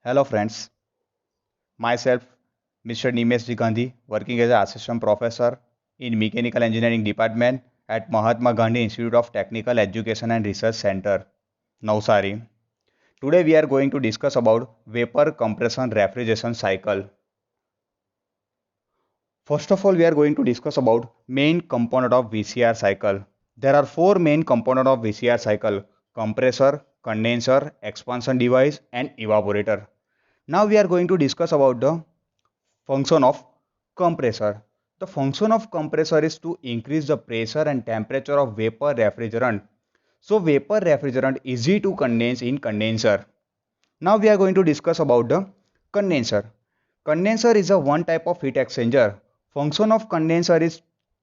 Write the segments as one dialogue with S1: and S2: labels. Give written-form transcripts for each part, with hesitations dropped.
S1: Hello friends, myself Mr. Nimesh G. Gandhi, working as an assistant professor in Mechanical Engineering Department at Mahatma Gandhi Institute of Technical Education and Research Center, Navsari. Today we are going to discuss about vapor compression refrigeration cycle. First of all, we are going to discuss about main component of VCR cycle. There are four main component of VCR cycle: compressor, condenser, expansion device, and evaporator. Now we are going to discuss about the function of compressor. The function of compressor is to increase the pressure and temperature of vapor refrigerant. So vapor refrigerant easy to condense in condenser. Now we are going to discuss about the condenser. Condenser is a one type of heat exchanger. Function of condenser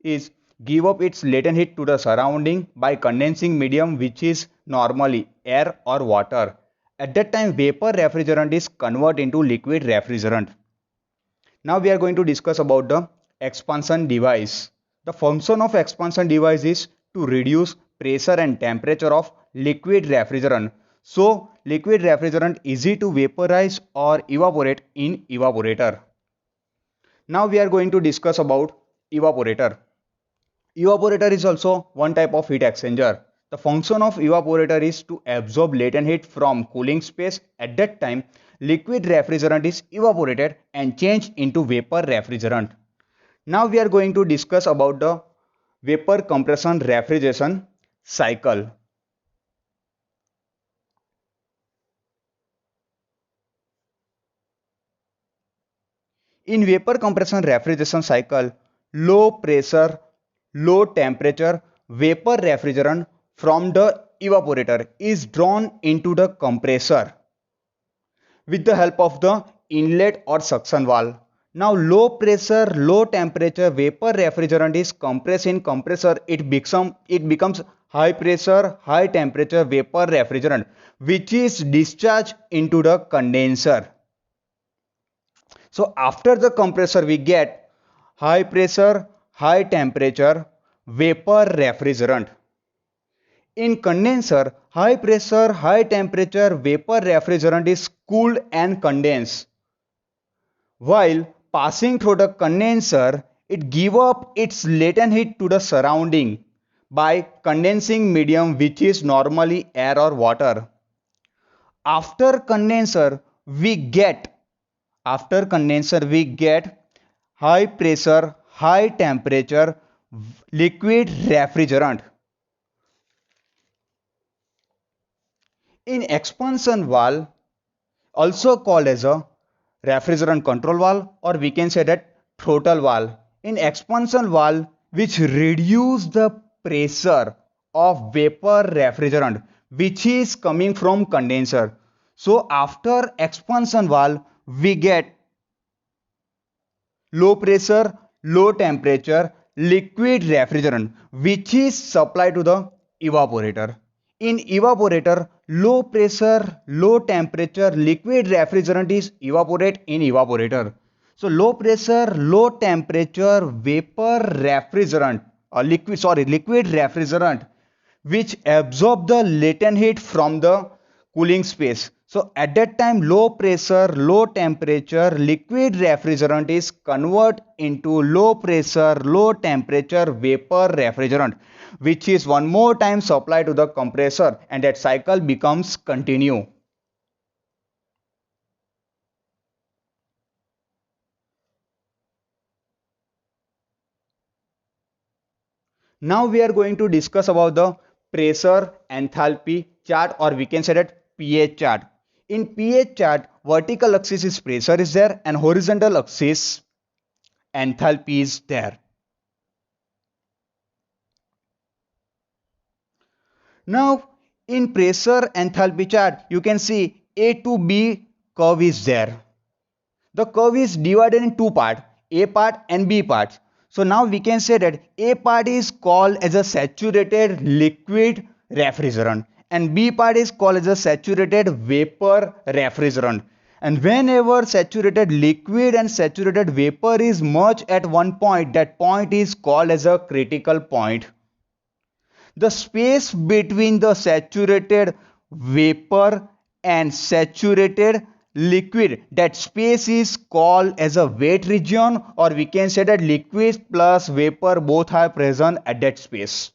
S1: is give up its latent heat to the surrounding by condensing medium which is normally air or water. At that time vapor refrigerant is converted into liquid refrigerant. Now we are going to discuss about the expansion device. The function of expansion device is to reduce pressure and temperature of liquid refrigerant. So liquid refrigerant easy to vaporize or evaporate in evaporator. Now we are going to discuss about evaporator. Evaporator is also one type of heat exchanger. The function of evaporator is to absorb latent heat from cooling space. At that time, liquid refrigerant is evaporated and changed into vapor refrigerant. Now we are going to discuss about the vapor compression refrigeration cycle. In vapor compression refrigeration cycle, low pressure, low temperature vapor refrigerant from the evaporator is drawn into the compressor with the help of the inlet or suction valve. Now low pressure, low temperature vapor refrigerant is compressed in compressor. It becomes high pressure, high temperature vapor refrigerant which is discharged into the condenser. So after the compressor we get high pressure, high temperature vapor refrigerant. In condenser, high pressure, high temperature vapor refrigerant is cooled and condensed. While passing through the condenser, it gives up its latent heat to the surrounding by condensing medium which is normally air or water. After condenser, we get high pressure, high temperature liquid refrigerant. In expansion valve, also called as a refrigerant control valve, or we can say that throttle valve. In expansion valve, which reduce the pressure of vapor refrigerant which is coming from condenser. So after expansion valve we get low pressure, low temperature liquid refrigerant which is supplied to the evaporator. In evaporator, low pressure, low temperature liquid refrigerant is evaporate in evaporator. So low pressure, low temperature vapor refrigerant or liquid refrigerant which absorb the latent heat from the cooling space. So at that time low pressure, low temperature liquid refrigerant is convert into low pressure, low temperature vapor refrigerant which is one more time supplied to the compressor, and that cycle becomes continue. Now we are going to discuss about the pressure enthalpy chart, or we can say that pH chart. In pH chart, vertical axis is pressure is there and horizontal axis enthalpy is there. Now in pressure enthalpy chart you can see A to B curve is there. The curve is divided in two parts, A part and B part. So now we can say that A part is called as a saturated liquid refrigerant and B part is called as a saturated vapor refrigerant. And whenever saturated liquid and saturated vapor is merged at one point, that point is called as a critical point. The space between the saturated vapor and saturated liquid, that space is called as a wet region, or we can say that liquid plus vapor both are present at that space.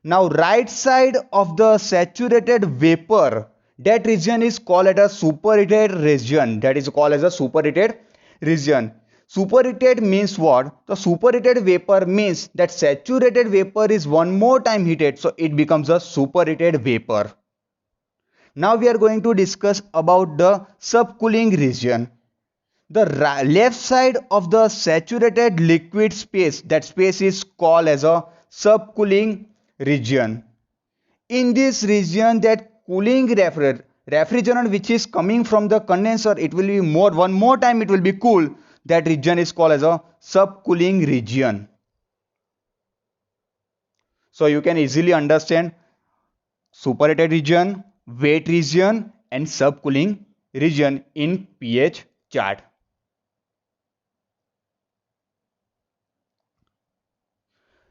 S1: Now right side of the saturated vapor, that region is called as a superheated region, that is called as a superheated region. Superheated means what? The superheated vapor means that saturated vapor is one more time heated, so it becomes a superheated vapor. Now we are going to discuss about the subcooling region. The left side of the saturated liquid space, that space is called as a subcooling region. In this region, that cooling refrigerant which is coming from the condenser, it will be one more time it will be cool. That region is called as a subcooling region. So you can easily understand superheated region, wet region and subcooling region in pH chart.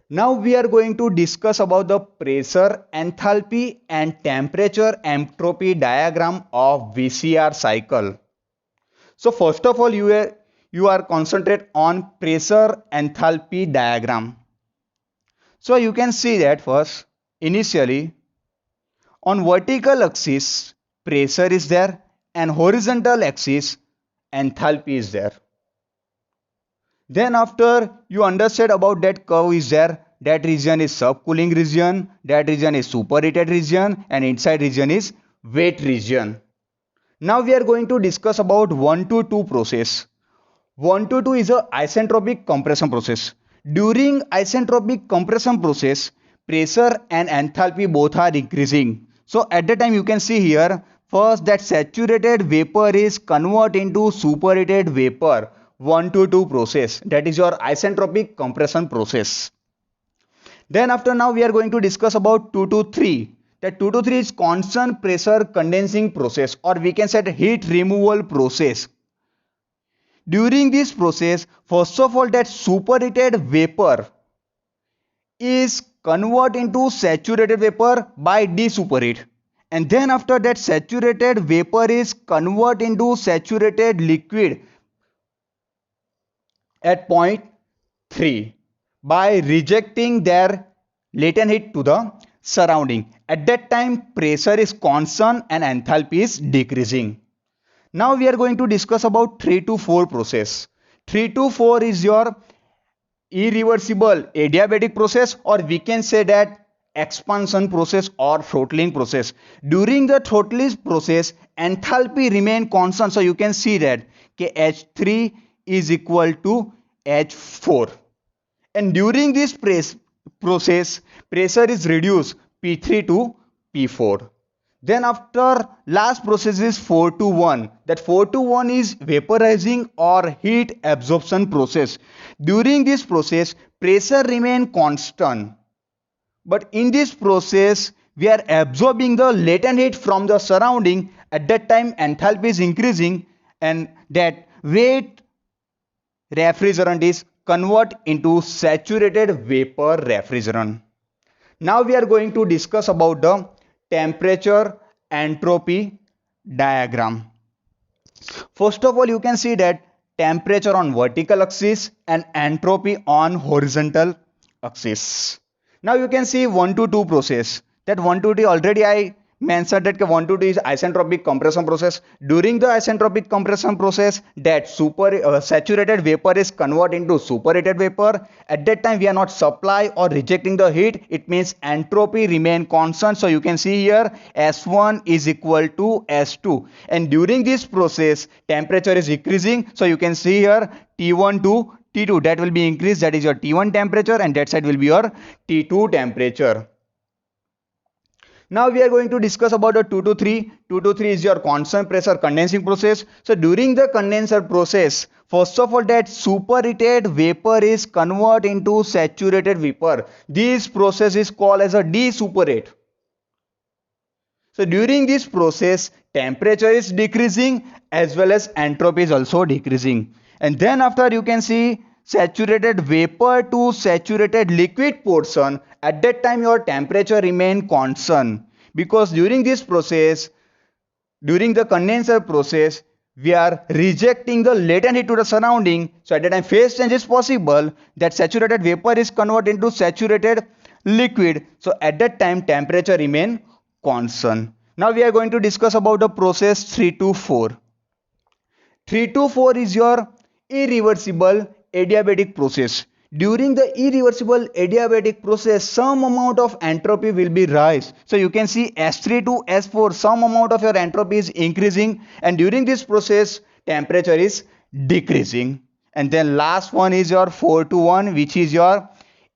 S1: Now we are going to discuss about the pressure, enthalpy and temperature entropy diagram of VCR cycle. So first of all, you are concentrate on pressure enthalpy diagram. So you can see that first, initially on vertical axis pressure is there and horizontal axis enthalpy is there. Then after you understand about that curve is there, that region is subcooling region, that region is superheated region and inside region is wet region. Now we are going to discuss about 1 to 2 process. 1 to 2 is a isentropic compression process. During isentropic compression process, pressure and enthalpy both are increasing. So at the time you can see here, first that saturated vapor is converted into superheated vapor. 1 to 2 process, that is your isentropic compression process. Then after, now we are going to discuss about 2 to 3. That 2 to 3 is constant pressure condensing process, or we can say heat removal process. During this process, first of all that superheated vapor is converted into saturated vapor by desuperheat, and then after that saturated vapor is converted into saturated liquid at point 3 by rejecting their latent heat to the surrounding. At that time pressure is constant and enthalpy is decreasing. Now we are going to discuss about 3 to 4 process. 3 to 4 is your irreversible adiabatic process, or we can say that expansion process or throttling process. During the throttling process enthalpy remain constant, so you can see that H3 is equal to H4, and during this process pressure is reduced P3 to P4. Then after last process is 4 to 1, that 4 to 1 is vaporizing or heat absorption process. During this process pressure remain constant, but in this process we are absorbing the latent heat from the surrounding. At that time enthalpy is increasing and that wet refrigerant is converted into saturated vapor refrigerant. Now we are going to discuss about the temperature entropy diagram. First of all, you can see that temperature on vertical axis and entropy on horizontal axis. Now you can see 1 to 2 process. That 1 to 2 already I mentioned that 1 to 2 is isentropic compression process. During the isentropic compression process, that saturated vapor is converted into superheated vapor. At that time we are not supply or rejecting the heat, it means entropy remain constant. So you can see here S1 is equal to S2, and during this process temperature is decreasing. So you can see here T1 to T2, that will be increased, that is your T1 temperature, and that side will be your T2 temperature. Now we are going to discuss about the 2 to 3. 2 to 3 is your constant pressure condensing process. So during the condenser process, first of all that superheated vapor is converted into saturated vapor. This process is called as a desuperate. So during this process temperature is decreasing as well as entropy is also decreasing. And then after you can see saturated vapor to saturated liquid portion. At that time your temperature remain constant, because during this process During the condenser process, we are rejecting the latent heat to the surrounding. So at that time phase change is possible, that saturated vapor is converted into saturated liquid. So at that time temperature remain constant. Now we are going to discuss about the process 3 to 4. 3 to 4 is your irreversible adiabatic process. During the irreversible adiabatic process, some amount of entropy will be rise. So you can see S3 to S4, some amount of your entropy is increasing, and during this process, temperature is decreasing. And then last one is your 4 to 1, which is your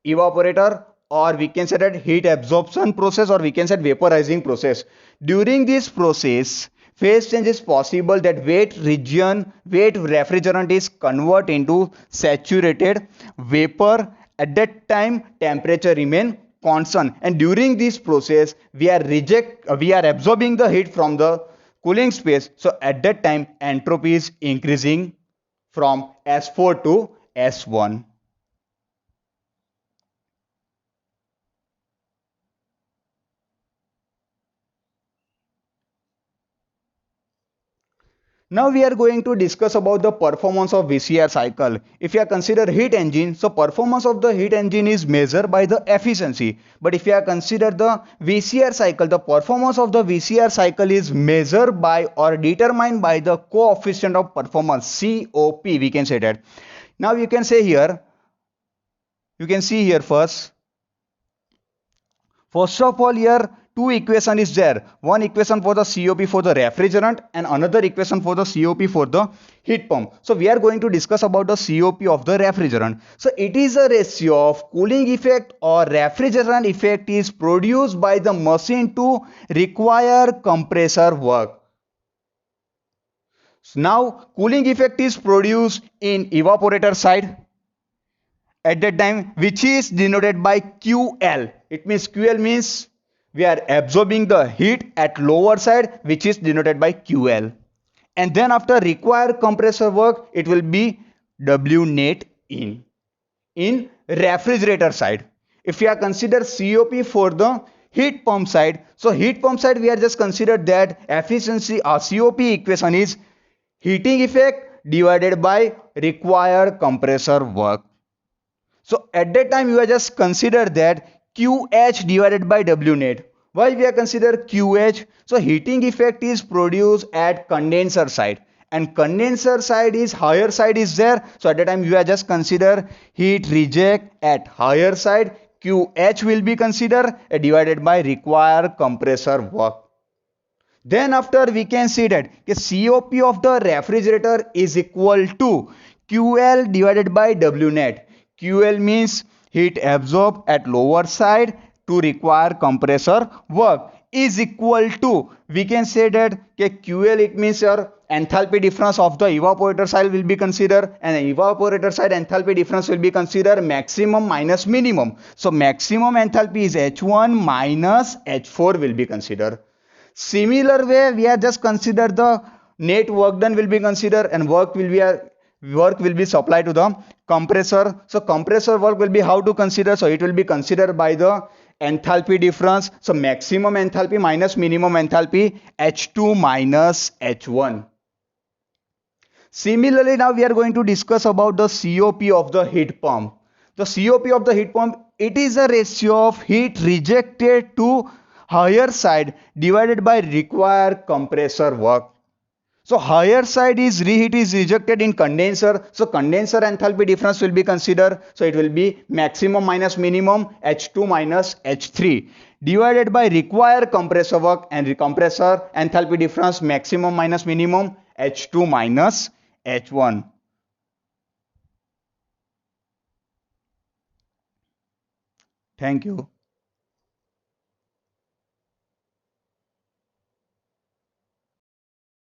S1: evaporator, or we can say that heat absorption process, or we can say vaporizing process. During this process, phase change is possible, that wet region, wet refrigerant is converted into saturated vapor. At that time temperature remain constant, and during this process we are absorbing the heat from the cooling space. So at that time entropy is increasing from S4 to S1. Now we are going to discuss about the performance of VCR cycle. If you are consider heat engine, so performance of the heat engine is measured by the efficiency. But if you are consider the VCR cycle, the performance of the VCR cycle is measured by or determined by the coefficient of performance, COP, we can say that. Now you can see here first. First of all, here two equation is there. One equation for the COP for the refrigerant and another equation for the COP for the heat pump. So we are going to discuss about the COP of the refrigerant. So it is a ratio of cooling effect or refrigerant effect is produced by the machine to require compressor work. So now cooling effect is produced in evaporator side at that time, which is denoted by QL. It means QL means we are absorbing the heat at lower side, which is denoted by QL. And then after required compressor work, it will be W net in refrigerator side. If we are consider COP for the heat pump side, so heat pump side we are just considered that efficiency or COP equation is heating effect divided by required compressor work. So at that time you are just consider that QH divided by W net. Why we are consider QH? So heating effect is produced at condenser side, and condenser side is higher side is there. So at that time you are just consider heat reject at higher side. QH will be considered divided by required compressor work. Then after we can see that the COP of the refrigerator is equal to QL divided by W net. QL means heat absorbed at lower side to require compressor work is equal to, we can say that QL, it means your enthalpy difference of the evaporator side will be considered, and evaporator side enthalpy difference will be considered maximum minus minimum. So maximum enthalpy is H1 minus H4 will be considered. Similar way we are just consider the net work done will be considered, and work will be supplied to the compressor. So compressor work will be how to consider? So it will be considered by the enthalpy difference. So maximum enthalpy minus minimum enthalpy, H2 minus H1. Similarly, now we are going to discuss about the COP of the heat pump. The COP of the heat pump, it is a ratio of heat rejected to higher side divided by required compressor work. So higher side is reheat is rejected in condenser. So condenser enthalpy difference will be considered. So it will be maximum minus minimum, H2 minus H3 divided by required compressor work, and compressor enthalpy difference maximum minus minimum, H2 minus H1. Thank you.